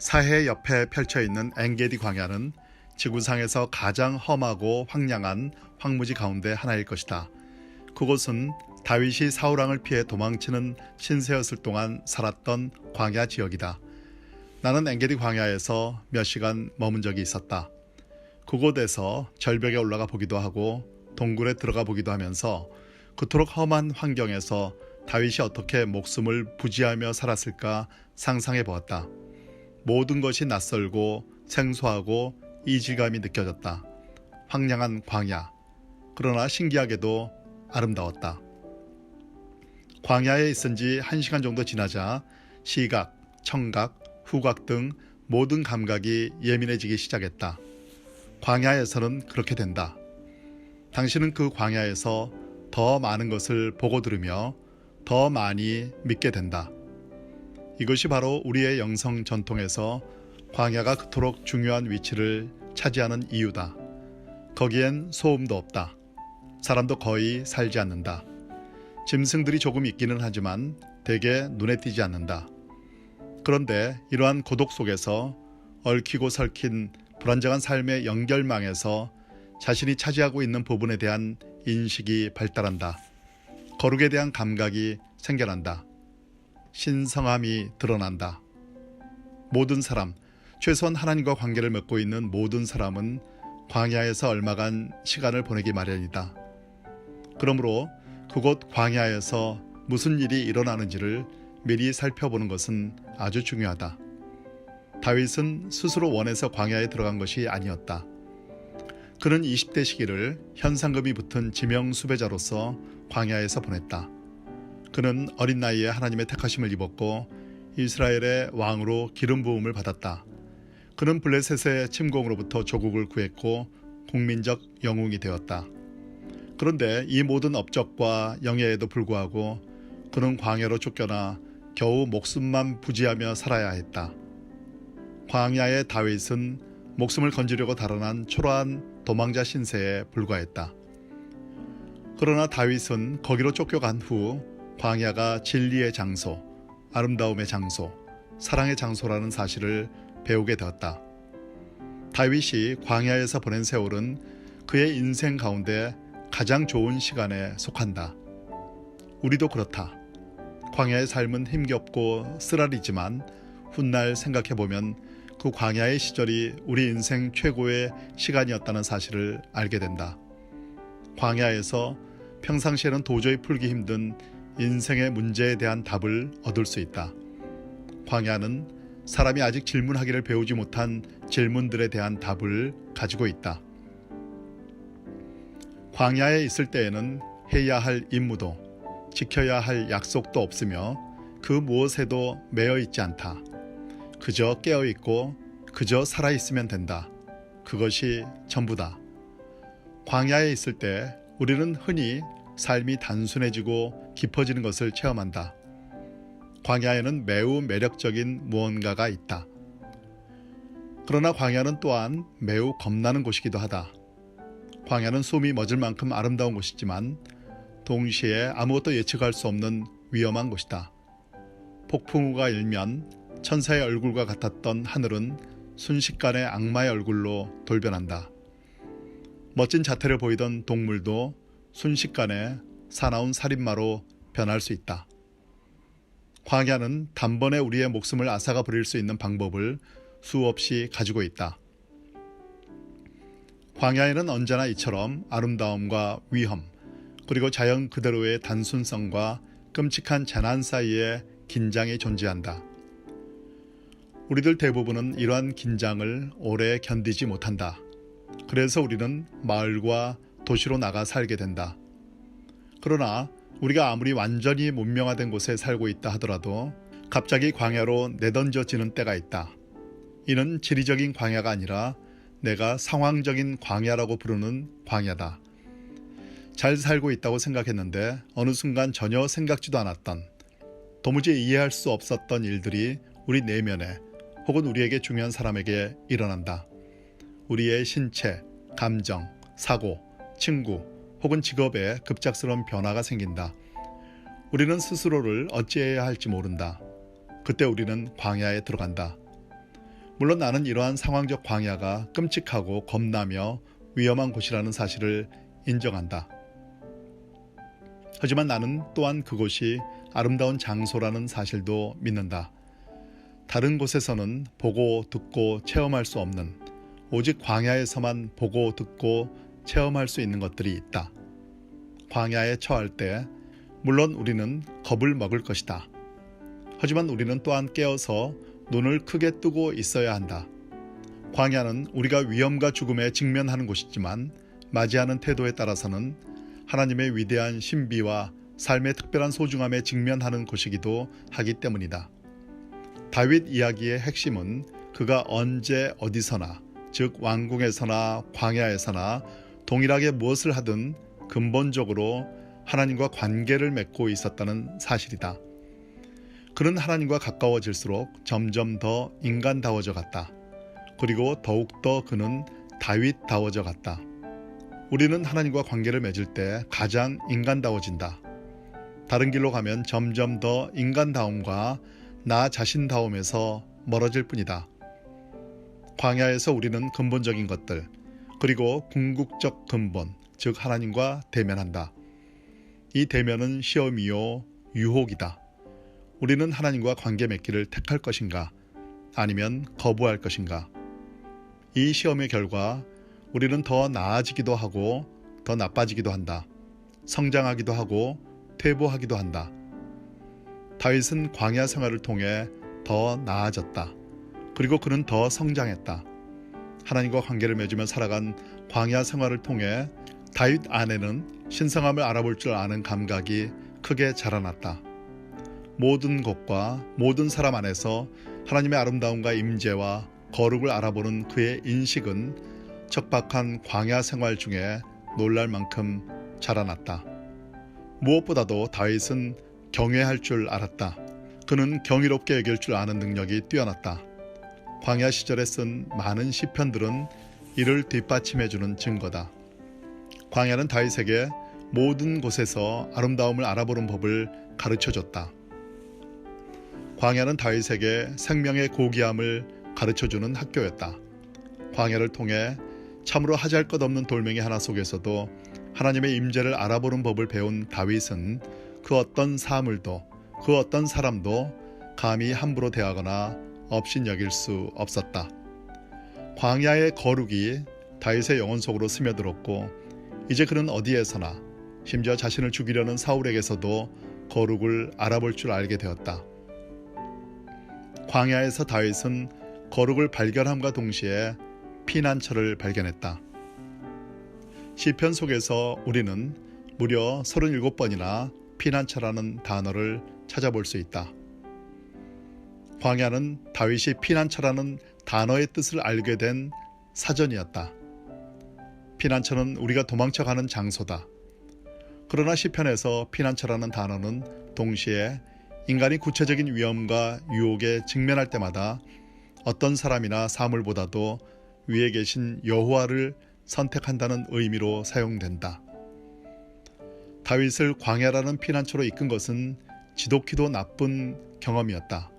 사해 옆에 펼쳐있는 엔게디 광야는 지구상에서 가장 험하고 황량한 황무지 가운데 하나일 것이다. 그곳은 다윗이 사울왕을 피해 도망치는 신세였을 동안 살았던 광야 지역이다. 나는 엔게디 광야에서 몇 시간 머문 적이 있었다. 그곳에서 절벽에 올라가 보기도 하고 동굴에 들어가 보기도 하면서 그토록 험한 환경에서 다윗이 어떻게 목숨을 부지하며 살았을까 상상해 보았다. 모든 것이 낯설고 생소하고 이질감이 느껴졌다. 황량한 광야, 그러나 신기하게도 아름다웠다. 광야에 있은 지 1시간 정도 지나자 시각, 청각, 후각 등 모든 감각이 예민해지기 시작했다. 광야에서는 그렇게 된다. 당신은 그 광야에서 더 많은 것을 보고 들으며 더 많이 믿게 된다. 이것이 바로 우리의 영성 전통에서 광야가 그토록 중요한 위치를 차지하는 이유다. 거기엔 소음도 없다. 사람도 거의 살지 않는다. 짐승들이 조금 있기는 하지만 대개 눈에 띄지 않는다. 그런데 이러한 고독 속에서 얽히고 설킨 불안정한 삶의 연결망에서 자신이 차지하고 있는 부분에 대한 인식이 발달한다. 거룩에 대한 감각이 생겨난다. 신성함이 드러난다. 모든 사람, 최소한 하나님과 관계를 맺고 있는 모든 사람은 광야에서 얼마간 시간을 보내기 마련이다. 그러므로 그곳 광야에서 무슨 일이 일어나는지를 미리 살펴보는 것은 아주 중요하다. 다윗은 스스로 원해서 광야에 들어간 것이 아니었다. 그는 20대 시기를 현상금이 붙은 지명 수배자로서 광야에서 보냈다. 그는 어린 나이에 하나님의 택하심을 입었고 이스라엘의 왕으로 기름 부음을 받았다. 그는 블레셋의 침공으로부터 조국을 구했고 국민적 영웅이 되었다. 그런데 이 모든 업적과 영예에도 불구하고 그는 광야로 쫓겨나 겨우 목숨만 부지하며 살아야 했다. 광야의 다윗은 목숨을 건지려고 달아난 초라한 도망자 신세에 불과했다. 그러나 다윗은 거기로 쫓겨간 후 광야가 진리의 장소, 아름다움의 장소, 사랑의 장소라는 사실을 배우게 되었다. 다윗이 광야에서 보낸 세월은 그의 인생 가운데 가장 좋은 시간에 속한다. 우리도 그렇다. 광야의 삶은 힘겹고 쓰라리지만 훗날 생각해보면 그 광야의 시절이 우리 인생 최고의 시간이었다는 사실을 알게 된다. 광야에서 평상시에는 도저히 풀기 힘든 인생의 문제에 대한 답을 얻을 수 있다. 광야는 사람이 아직 질문하기를 배우지 못한 질문들에 대한 답을 가지고 있다. 광야에 있을 때에는 해야 할 임무도 지켜야 할 약속도 없으며 그 무엇에도 매여 있지 않다. 그저 깨어 있고 그저 살아 있으면 된다. 그것이 전부다. 광야에 있을 때 우리는 흔히 삶이 단순해지고 깊어지는 것을 체험한다. 광야에는 매우 매력적인 무언가가 있다. 그러나 광야는 또한 매우 겁나는 곳이기도 하다. 광야는 숨이 멎을 만큼 아름다운 곳이지만 동시에 아무것도 예측할 수 없는 위험한 곳이다. 폭풍우가 일면 천사의 얼굴과 같았던 하늘은 순식간에 악마의 얼굴로 돌변한다. 멋진 자태를 보이던 동물도 순식간에 사나운 살인마로 변할 수 있다. 광야는 단번에 우리의 목숨을 앗아가 버릴 수 있는 방법을 수없이 가지고 있다. 광야에는 언제나 이처럼 아름다움과 위험, 그리고 자연 그대로의 단순성과 끔찍한 재난 사이에 긴장이 존재한다. 우리들 대부분은 이러한 긴장을 오래 견디지 못한다. 그래서 우리는 마을과 도시로 나가 살게 된다. 그러나 우리가 아무리 완전히 문명화된 곳에 살고 있다 하더라도 갑자기 광야로 내던져지는 때가 있다. 이는 지리적인 광야가 아니라 내가 상황적인 광야라고 부르는 광야다. 잘 살고 있다고 생각했는데 어느 순간 전혀 생각지도 않았던, 도무지 이해할 수 없었던 일들이 우리 내면에 혹은 우리에게 중요한 사람에게 일어난다. 우리의 신체, 감정, 사고, 친구 혹은 직업에 급작스러운 변화가 생긴다. 우리는 스스로를 어찌해야 할지 모른다. 그때 우리는 광야에 들어간다. 물론 나는 이러한 상황적 광야가 끔찍하고 겁나며 위험한 곳이라는 사실을 인정한다. 하지만 나는 또한 그곳이 아름다운 장소라는 사실도 믿는다. 다른 곳에서는 보고 듣고 체험할 수 없는, 오직 광야에서만 보고 듣고 체험할 수 있는 것들이 있다. 광야에 처할 때 물론 우리는 겁을 먹을 것이다. 하지만 우리는 또한 깨어서 눈을 크게 뜨고 있어야 한다. 광야는 우리가 위험과 죽음에 직면하는 곳이지만 맞이하는 태도에 따라서는 하나님의 위대한 신비와 삶의 특별한 소중함에 직면하는 곳이기도 하기 때문이다. 다윗 이야기의 핵심은 그가 언제 어디서나, 즉 왕궁에서나 광야에서나 동일하게 무엇을 하든 근본적으로 하나님과 관계를 맺고 있었다는 사실이다. 그는 하나님과 가까워질수록 점점 더 인간다워져 갔다. 그리고 더욱더 그는 다윗다워져 갔다. 우리는 하나님과 관계를 맺을 때 가장 인간다워진다. 다른 길로 가면 점점 더 인간다움과 나 자신다움에서 멀어질 뿐이다. 광야에서 우리는 근본적인 것들, 그리고 궁극적 근본, 즉 하나님과 대면한다. 이 대면은 시험이요 유혹이다. 우리는 하나님과 관계 맺기를 택할 것인가, 아니면 거부할 것인가. 이 시험의 결과 우리는 더 나아지기도 하고 더 나빠지기도 한다. 성장하기도 하고 퇴보하기도 한다. 다윗은 광야 생활을 통해 더 나아졌다. 그리고 그는 더 성장했다. 하나님과 관계를 맺으며 살아간 광야 생활을 통해 다윗 안에는 신성함을 알아볼 줄 아는 감각이 크게 자라났다. 모든 곳과 모든 사람 안에서 하나님의 아름다움과 임재와 거룩을 알아보는 그의 인식은 척박한 광야 생활 중에 놀랄 만큼 자라났다. 무엇보다도 다윗은 경외할 줄 알았다. 그는 경이롭게 여길 줄 아는 능력이 뛰어났다. 광야 시절에 쓴 많은 시편들은 이를 뒷받침해주는 증거다. 광야는 다윗에게 모든 곳에서 아름다움을 알아보는 법을 가르쳐줬다. 광야는 다윗에게 생명의 고귀함을 가르쳐주는 학교였다. 광야를 통해 참으로 하잘 것 없는 돌멩이 하나 속에서도 하나님의 임재를 알아보는 법을 배운 다윗은 그 어떤 사물도, 그 어떤 사람도 감히 함부로 대하거나 업신여길 수 없었다. 광야의 거룩이 다윗의 영혼 속으로 스며들었고 이제 그는 어디에서나, 심지어 자신을 죽이려는 사울에게서도 거룩을 알아볼 줄 알게 되었다. 광야에서 다윗은 거룩을 발견함과 동시에 피난처를 발견했다. 시편 속에서 우리는 무려 37번이나 피난처라는 단어를 찾아볼 수 있다. 광야는 다윗이 피난처라는 단어의 뜻을 알게 된 사전이었다. 피난처는 우리가 도망쳐가는 장소다. 그러나 시편에서 피난처라는 단어는 동시에 인간이 구체적인 위험과 유혹에 직면할 때마다 어떤 사람이나 사물보다도 위에 계신 여호와를 선택한다는 의미로 사용된다. 다윗을 광야라는 피난처로 이끈 것은 지독히도 나쁜 경험이었다.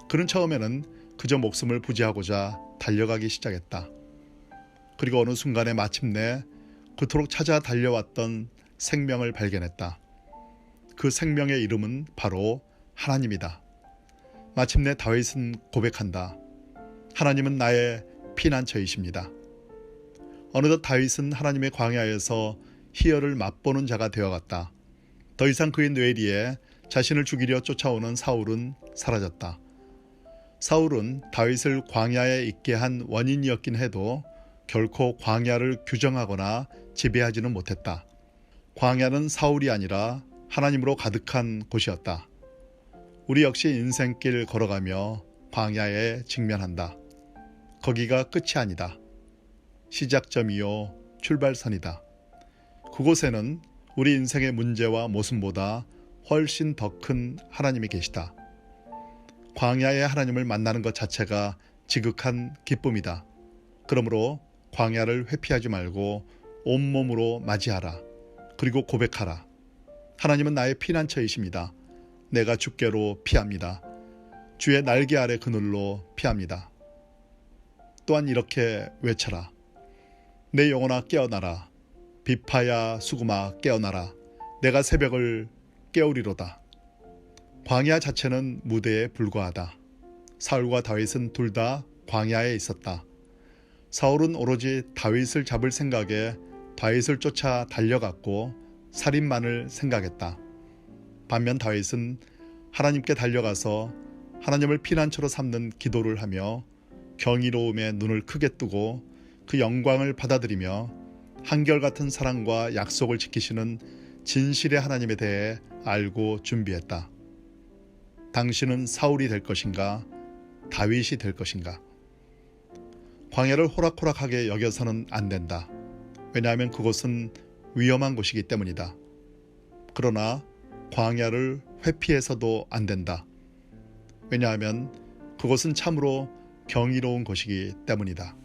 그는 처음에는 그저 목숨을 부지하고자 달려가기 시작했다. 그리고 어느 순간에 마침내 그토록 찾아 달려왔던 생명을 발견했다. 그 생명의 이름은 바로 하나님이다. 마침내 다윗은 고백한다. 하나님은 나의 피난처이십니다. 어느덧 다윗은 하나님의 광야에서 희열을 맛보는 자가 되어갔다. 더 이상 그의 뇌리에 자신을 죽이려 쫓아오는 사울은 사라졌다. 사울은 다윗을 광야에 있게 한 원인이었긴 해도 결코 광야를 규정하거나 지배하지는 못했다. 광야는 사울이 아니라 하나님으로 가득한 곳이었다. 우리 역시 인생길 걸어가며 광야에 직면한다. 거기가 끝이 아니다. 시작점이요 출발선이다. 그곳에는 우리 인생의 문제와 모순보다 훨씬 더 큰 하나님이 계시다. 광야의 하나님을 만나는 것 자체가 지극한 기쁨이다. 그러므로 광야를 회피하지 말고 온몸으로 맞이하라. 그리고 고백하라. 하나님은 나의 피난처이십니다. 내가 주께로 피합니다. 주의 날개 아래 그늘로 피합니다. 또한 이렇게 외쳐라. 내 영혼아 깨어나라. 비파야 수구마 깨어나라. 내가 새벽을 깨우리로다. 광야 자체는 무대에 불과하다. 사울과 다윗은 둘 다 광야에 있었다. 사울은 오로지 다윗을 잡을 생각에 다윗을 쫓아 달려갔고 살인만을 생각했다. 반면 다윗은 하나님께 달려가서 하나님을 피난처로 삼는 기도를 하며 경이로움에 눈을 크게 뜨고 그 영광을 받아들이며 한결같은 사랑과 약속을 지키시는 진실의 하나님에 대해 알고 준비했다. 당신은 사울이 될 것인가? 다윗이 될 것인가? 광야를 호락호락하게 여겨서는 안 된다. 왜냐하면 그곳은 위험한 곳이기 때문이다. 그러나 광야를 회피해서도 안 된다. 왜냐하면 그곳은 참으로 경이로운 곳이기 때문이다.